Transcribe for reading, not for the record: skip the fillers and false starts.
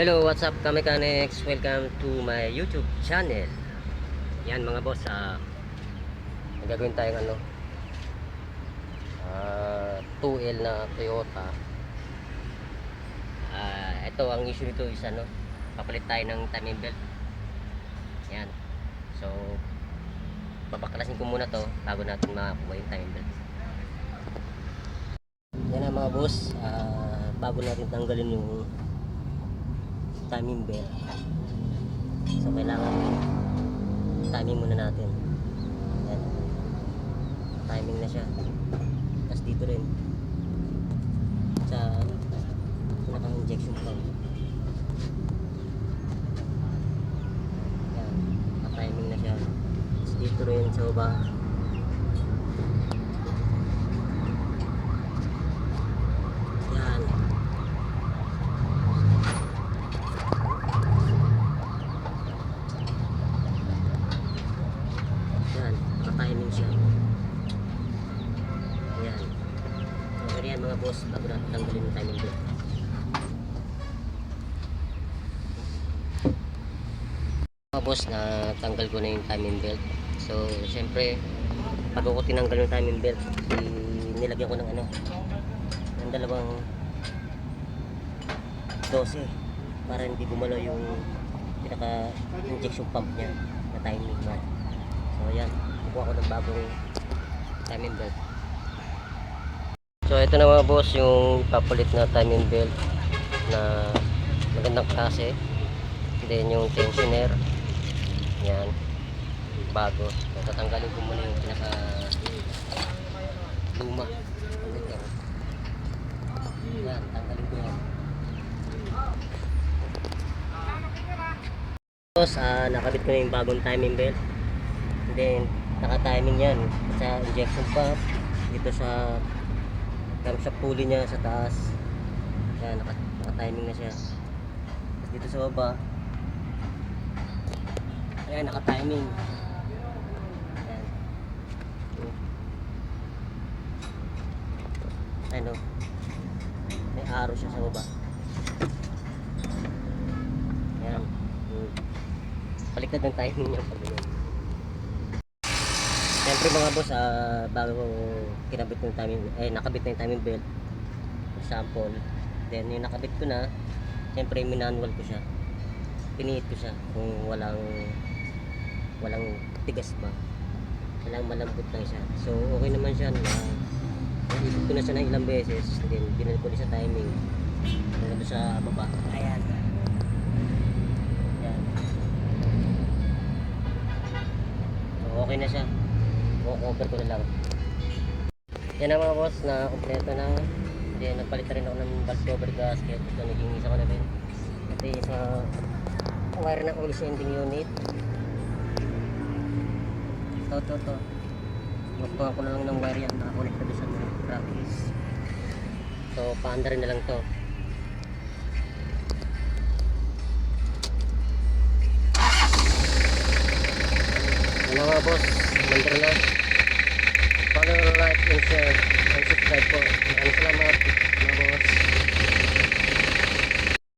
Hello, what's up ka-mechanics? Welcome to my YouTube channel. Yan mga boss, gagawin tayong 2L na Toyota. Ito ang issue nito is papalit tayo ng timing belt. Yan. So babaklasin ko muna to bago natin makakuha yung timing belt. Yan ang mga boss, bago natin tanggalin yung timing belt, so kailangan timing muna natin. Yan. Timing na siya. Tapos dito rin sa pinakang injection pump. Yan, naka-timing na siya. Tapos dito rin sa baba. Yan. Yan, naka-timing siya. Yan. Okay yan mga boss, bago natin tanggalin yung timing belt. Mga boss, na tanggal ko na yung timing belt. So syempre bago ko tinanggal yung timing belt, nilagyan ko ng ng dalawang 12 para hindi gumalaw yung pinaka injection pump niya na timing mat. So yan, kukuha ko ng bagong timing belt. So ito na mga boss yung papalit na timing belt na magandang klase. Then yung tensioner, yan, bago. So tatanggalin ko muna yung pinaka luma. Yan, tanggalin ko yan. Tapos nakabit ko na yung bagong timing belt. And then naka-timing yan sa injection pump, dito sa pulley niya sa taas. Yan, naka-timing na siya. Tapos dito sa baba, ayan, naka-timing. Ayan. Ano, may arrow siya sa baba. Ayan. Baliktad ng timing niya pag ganyan. Siyempre mga boss, bago kinabit yung timing, nakabit na yung timing belt, for example, then yung nakabit ko na, siyempre minanual ko siya, piniit ko siya kung walang tigas ba, walang malambot lang siya. So okay naman siya, naikot ko na siya ng ilang beses, then binalik ko rin sa timing hanggang sa baba. Ayan. Ayan. So okay na siya, cover ko na lang. Yan ang mga boss, na kompleto na. Then nagpalit na rin ako ng valve cover gasket. Ito, naging isa ko na rin. Ito yung sa wire ng oil sending unit. Ito. Magpapang ko na lang ng wire yan, nakakunik na doon sa brackets. So paanda rin na lang to. Yan mga boss, mandar na. Follow, like, and share, and subscribe po. Maraming salamat.